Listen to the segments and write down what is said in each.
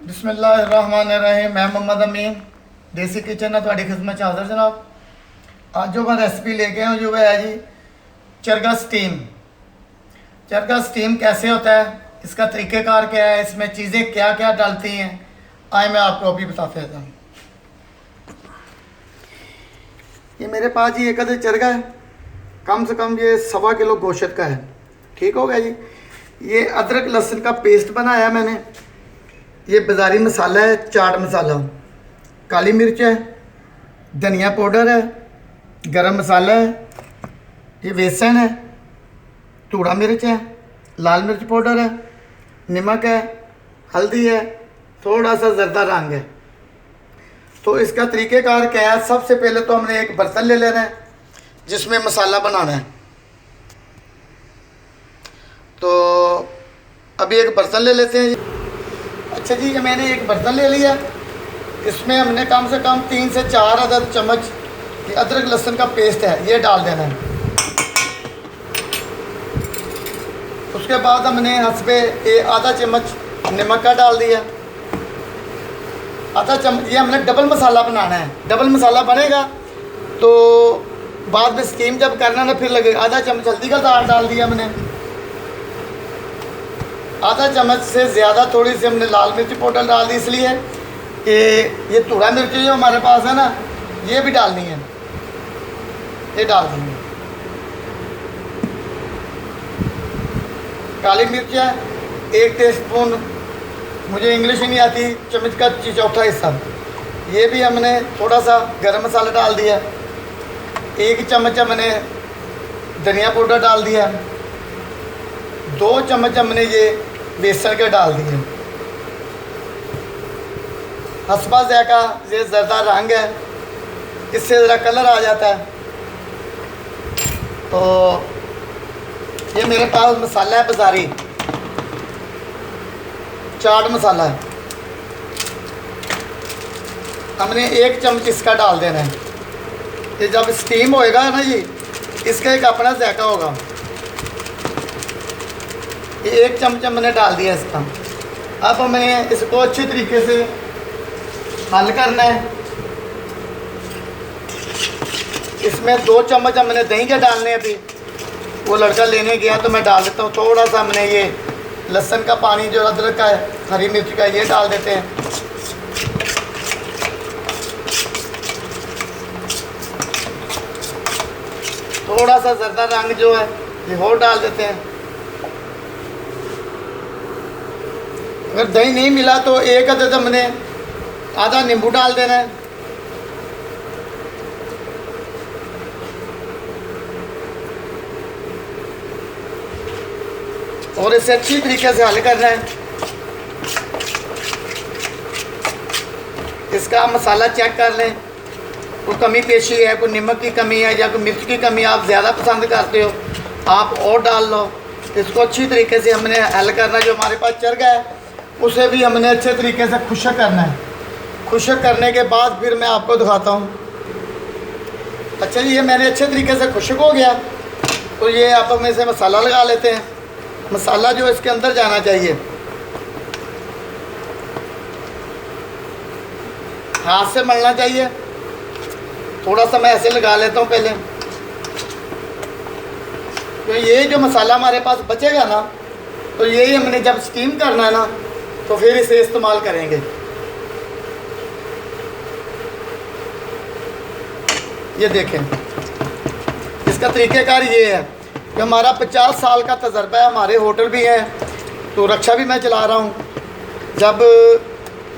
बिस्मिल्लाहिर्रहमानिर्रहीम। मैं मोहम्मद अमीन देसी किचन है थोड़ी खिदमत च हाज़र जनाब। आज जो मैं रेसिपी लेके आया हूँ जो है जी चरगा स्टीम। चरगा स्टीम कैसे होता है, इसका तरीक़ेकार क्या है, इसमें चीज़ें क्या क्या डालती हैं, आए मैं आपको अभी बताते रहता हूँ। ये मेरे पास जी एक अदर चरगा है, कम से कम ये 1.25 किलो गोश्त का है। ठीक हो गया जी। ये अदरक लहसुन का पेस्ट बनाया मैंने। ये बाज़ारी मसाला है, चाट मसाला, काली मिर्च है, धनिया पाउडर है, गरम मसाला है, ये बेसन है, धूड़ा मिर्च है, लाल मिर्च पाउडर है, नमक है, हल्दी है, थोड़ा सा ज़रदा रंग है। तो इसका तरीक़ेकार क्या है, सबसे पहले तो हमने एक बर्तन ले लेना है जिसमें मसाला बनाना है। तो अभी एक बर्तन ले लेते हैं। अच्छा जी, ये मैंने एक बर्तन ले लिया, इसमें हमने कम से कम 3 से 4 अदद चम्मच ये अदरक लहसुन का पेस्ट है ये डाल देना है। उसके बाद हमने हस्बे आधा चम्मच नमक का डाल दिया, आधा चम्मच। ये हमने डबल मसाला बनाना है, डबल मसाला बनेगा तो बाद में स्टीम जब करना ना फिर लगेगा। आधा चम्मच हल्दी का डाल दिया हमने, आधा चम्मच से ज़्यादा थोड़ी सी हमने लाल मिर्च पाउडर डाल दी, इसलिए कि ये धूड़ा मिर्च जो हमारे पास है ना ये भी डालनी है, ये डाल देंगे। काली मिर्च है 1 टीस्पून, मुझे इंग्लिश ही नहीं आती, चम्मच का चौथा हिस्सा। ये भी हमने थोड़ा सा गरम मसाला डाल दिया, 1 चम्मच हमने धनिया पाउडर डाल दिया, 2 चम्मच हमने ये बेसन के डाल दिए। हस्बा ज़ायका ये ज़रदा रंग है, इससे ज़रा कलर आ जाता है। तो ये मेरे पास मसाला है बाज़ारी चाट मसाला है, हमने 1 चम्मच इसका डाल देना है। ये जब स्टीम होएगा ना जी, इसका एक अपना ज़ायका होगा। ये 1 चम्मच मैंने डाल दिया इसका। अब हमें इसको अच्छी तरीके से हल करना है। इसमें 2 चम्मच हमने दही के डालने हैं। अभी वो लड़का लेने गया तो मैं डाल देता हूँ। थोड़ा सा हमने ये लहसुन का पानी जो अदरक का है, हरी मिर्च का, ये डाल देते हैं। थोड़ा सा ज़रदा रंग जो है ये और डाल देते हैं। अगर दही नहीं मिला तो 1 अदद हमने आधा नींबू डाल देना है। और इसे अच्छी तरीके से हल करना है। इसका मसाला चेक कर लें, कोई कमी पेशी है, कोई नमक की कमी है या कोई मिर्च की कमी, आप ज़्यादा पसंद करते हो आप और डाल लो। इसको अच्छी तरीके से हमने हल करना है। जो हमारे पास चरगा है उसे भी हमने अच्छे तरीके से खुश्क करना है। खुश्क करने के बाद फिर मैं आपको दिखाता हूँ। अच्छा जी, ये मैंने अच्छे तरीके से खुश्क हो गया तो ये आप में से मसाला लगा लेते हैं। मसाला जो इसके अंदर जाना चाहिए, हाथ से मलना चाहिए। थोड़ा सा मैं ऐसे लगा लेता हूँ पहले, तो ये जो मसाला हमारे पास बचेगा ना तो यही हमने जब स्टीम करना है ना तो फिर इसे इस्तेमाल करेंगे। ये देखें, इसका तरीक़ेकार ये है कि हमारा 50 साल का तजर्बा है, हमारे होटल भी हैं, तो रक्षा भी मैं चला रहा हूँ। जब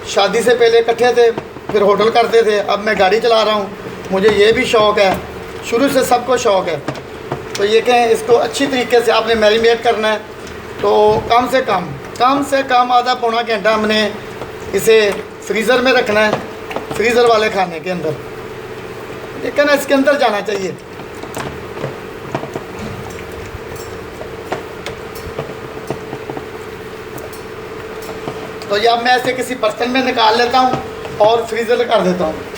शादी से पहले इकट्ठे थे फिर होटल करते थे, अब मैं गाड़ी चला रहा हूँ। मुझे ये भी शौक़ है, शुरू से सबको शौक़ है। तो ये कहें, इसको अच्छी तरीके से आपने मैरिनेट करना है। तो कम से कम आधा पौना घंटा हमने इसे फ्रीज़र में रखना है, फ्रीज़र वाले खाने के अंदर। लेकिन इसके अंदर जाना चाहिए। तो ये अब मैं इसे किसी बर्तन में निकाल लेता हूँ और फ्रीज़र कर देता हूँ।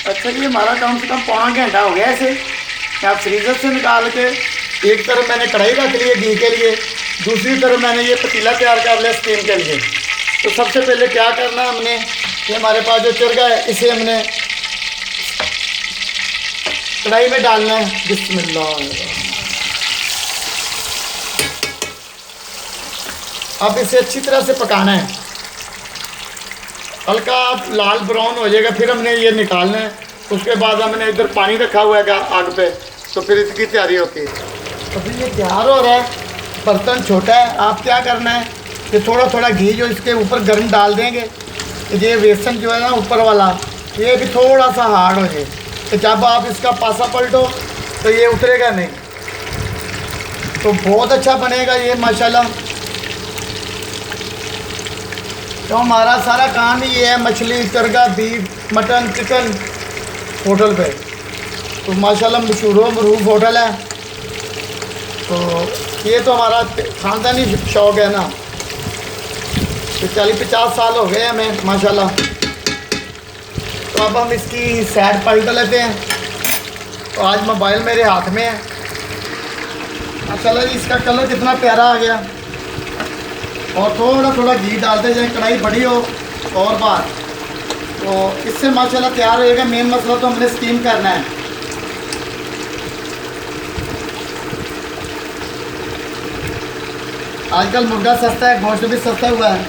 अच्छा जी, हमारा कम से कम पौना घंटा हो गया ऐसे। आप फ्रीज़र से निकाल के एक तरफ मैंने कढ़ाई रख ली है घी के लिए, दूसरी तरफ मैंने ये पतीला तैयार कर लिया स्टीम के लिए। तो सबसे पहले क्या करना है हमने, ये हमारे पास जो चरगा है इसे हमने कढ़ाई में डालना है। बिस्मिल्लाह। अब इसे अच्छी तरह से पकाना है, हल्का लाल ब्राउन हो जाएगा, फिर हमने ये निकालना है। उसके बाद हमने इधर पानी रखा हुआ है आग पे, तो फिर इसकी तैयारी होती है। तो फिर ये तैयार हो रहा है, बर्तन छोटा है। आप क्या करना है कि थोड़ा थोड़ा घी जो इसके ऊपर गर्म डाल देंगे, ये बेसन जो है ना ऊपर वाला, ये भी थोड़ा सा हार्ड हो जाए, तो जब आप इसका पासा पलटो तो ये उतरेगा नहीं, तो बहुत अच्छा बनेगा ये माशाल्लाह। तो हमारा सारा काम ही ये है, मछली, chargha, beef, mutton, chicken hotel पे, तो माशाल्लाह मशहूर मरूफ होटल है। तो ये तो हमारा ख़ानदानी शौक़ है ना, तो 40-50 साल हो गए हमें माशाल्लाह। तो अब हम इसकी साइड पलट लेते हैं। तो आज मोबाइल मेरे हाथ में है माशाल्लाह जी, इसका कलर कितना प्यारा आ गया। और थोड़ा थोड़ा घी डालते जाए, कढ़ाई बड़ी हो और बार, तो इससे माशाल्लाह तैयार होएगा। मेन मसला तो हमने स्टीम करना है। आजकल मुर्गा सस्ता है, गोश्त भी सस्ता हुआ है,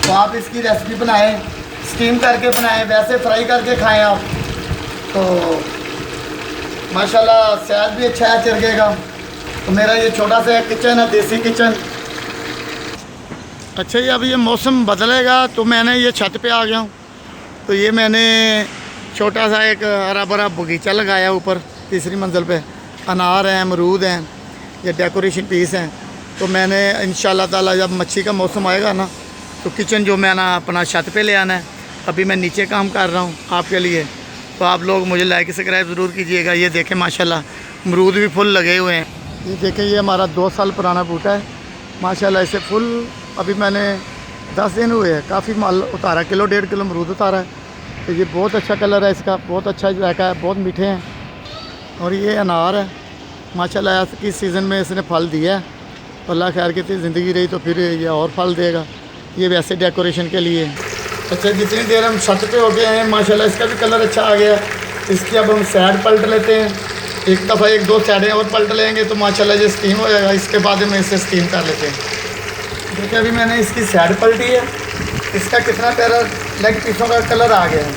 तो आप इसकी रेसिपी बनाएं, स्टीम करके बनाएं, वैसे फ्राई करके खाएं आप, तो माशाल्लाह सेहत भी अच्छा है चरगे का। तो मेरा ये छोटा सा किचन है, देसी किचन। अच्छा जी, अब ये मौसम बदलेगा तो मैंने ये छत पे आ गया हूँ। तो ये मैंने छोटा सा एक हरा भरा बगीचा लगाया ऊपर तीसरी मंजिल पे, अनार हैं, अमरूद हैं, ये डेकोरेशन पीस हैं। तो मैंने इंशाल्लाह ताला जब मच्छी का मौसम आएगा ना, तो किचन जो मैं ना अपना छत पे ले आना है। अभी मैं नीचे काम कर रहा हूँ आपके लिए, तो आप लोग मुझे लाइक सब्सक्राइब ज़रूर कीजिएगा। ये देखें माशाल्लाह अमरूद भी फुल लगे हुए हैं। ये देखें, ये हमारा 2 साल पुराना बूटा है माशाल्लाह, इसे फुल अभी मैंने 10 दिन हुए हैं, काफ़ी माल उतारा, 1-1.5 किलो अमरूद उतारा है। तो ये बहुत अच्छा कलर है इसका, बहुत अच्छा जायका है, बहुत मीठे हैं। और ये अनार है माशाल्लाह, की सीज़न में इसने फल दिया है। अल्लाह खैर की ज़िंदगी रही तो फिर ये और फल देगा। ये वैसे डेकोरेशन के लिए। अच्छा, जितनी देर हम छत पे हो गए हैं माशाल्लाह, इसका भी कलर अच्छा आ गया। इसकी अब हम साइड पलट लेते हैं, एक दफ़ा 1-2 साइडें और पलट लेंगे तो माशाल्लाह ये स्टीम हो जाएगा। इसके बाद हम इसे स्टीम कर लेते हैं। देखिए, अभी मैंने इसकी साइड पलटी है, इसका कितना प्यारा लेग पीसों का कलर आ गया है।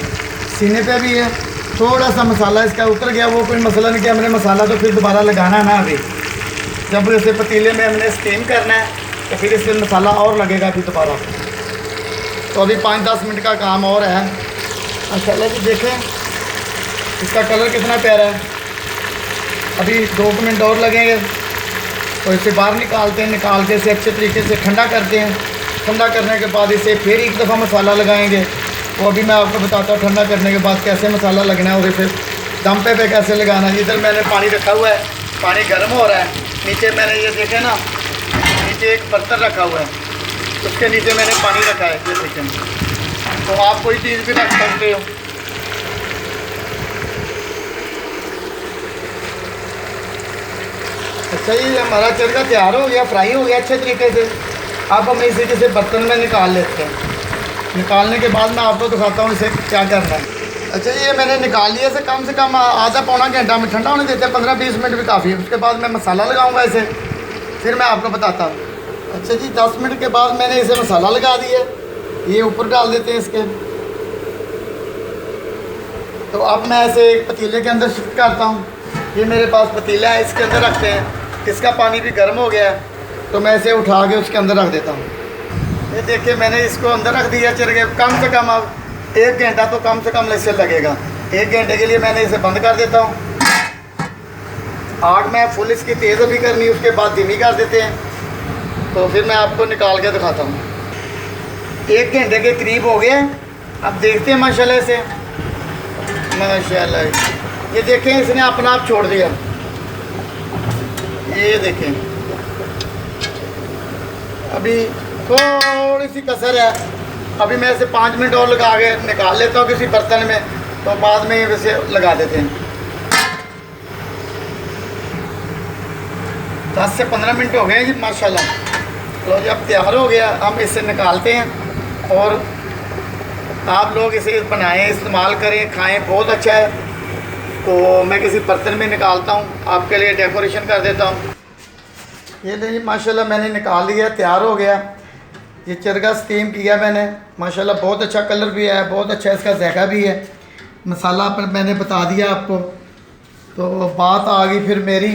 सीने पे भी है, थोड़ा सा मसाला इसका उतर गया, वो कोई मसला नहीं कि हमने मसाला तो फिर दोबारा लगाना है ना। अभी जब इसे पतीले में हमने स्टीम करना है तो फिर इसमें मसाला और लगेगा अभी दोबारा। तो अभी 5-10 मिनट का काम और है माशाल्लाह जी। देखें इसका कलर कितना प्यारा है। अभी 2 मिनट और लगेंगे तो इसे बाहर निकालते हैं, निकाल के इसे अच्छे तरीके से ठंडा करते हैं। ठंडा करने के बाद इसे फिर एक दफ़ा मसाला लगाएंगे। वो अभी मैं आपको बताता हूँ ठंडा करने के बाद कैसे मसाला लगना है और इसे दम पे कैसे लगाना है। इधर मैंने पानी रखा हुआ है, पानी गर्म हो रहा है। नीचे मैंने ये देखे ना, नीचे एक बर्तन रखा हुआ है, उसके नीचे मैंने पानी रखा है, ये देखें। तो आप कोई चीज़ भी रख सकते हो। अच्छा, ये हमारा चरगा तैयार हो गया, फ्राई हो गया अच्छे तरीके से। अब हम इसे किसी बर्तन में निकाल लेते हैं। निकालने के बाद मैं आपको दिखाता हूँ इसे क्या करना है। अच्छा, ये मैंने निकाल लिया। इसे कम से कम आधा-पौना घंटा में ठंडा होने देते हैं, 15-20 मिनट भी काफ़ी है। उसके बाद मैं मसाला लगाऊंगा इसे, फिर मैं आपको बताता हूँ। अच्छा जी, 10 मिनट के बाद मैंने इसे मसाला लगा दिया, ये ऊपर डाल देते हैं इसके। तो अब मैं इसे एक पतीले के अंदर शिफ्ट करता हूँ। ये मेरे पास पतीला है, इसके अंदर रखते हैं। इसका पानी भी गर्म हो गया है, तो मैं इसे उठा के उसके अंदर रख देता हूँ। ये देखिए, मैंने इसको अंदर रख दिया चरगे। कम से कम अब 1 घंटा तो कम से कम इससे लगेगा। 1 घंटे के लिए मैंने इसे बंद कर देता हूँ। आग में फुल इसकी तेज़ अभी करनी, उसके बाद धीमी कर देते हैं। तो फिर मैं आपको निकाल के दिखाता हूँ। 1 घंटे के करीब हो गए। अब देखते हैं माशाल्लाह से, माशाल्लाह ये देखें, इसने अपना आप छोड़ दिया। ये देखें, अभी थोड़ी सी कसर है। अभी मैं इसे 5 मिनट और लगा के निकाल लेता हूँ किसी बर्तन में, तो बाद में वैसे लगा देते हैं। 10 से 15 मिनट हो गए जी माशाल्लाह। तो जब तैयार हो गया हम इसे निकालते हैं और आप लोग इसे बनाएं, इस्तेमाल करें, खाएं, बहुत अच्छा है। तो मैं किसी बर्तन में निकालता हूँ, आपके लिए डेकोरेशन कर देता हूँ। ये देखिए माशाल्लाह मैंने निकाल लिया, तैयार हो गया। ये चरगा स्टीम किया मैंने, माशाल्लाह बहुत अच्छा कलर भी है, बहुत अच्छा इसका जायका भी है। मसाला पर मैंने बता दिया आपको। तो बात आ गई फिर मेरी,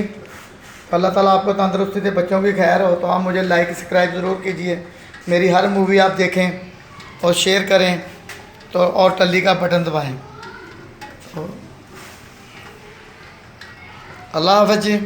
अल्लाह ताला आपको तंदुरुस्ती दे, बच्चों की खैर हो। तो आप मुझे लाइक सब्सक्राइब ज़रूर कीजिए, मेरी हर मूवी आप देखें और शेयर करें तो, और टल्ली का बटन दबाएं। तो अल्लाह हाफ़िज़ जी।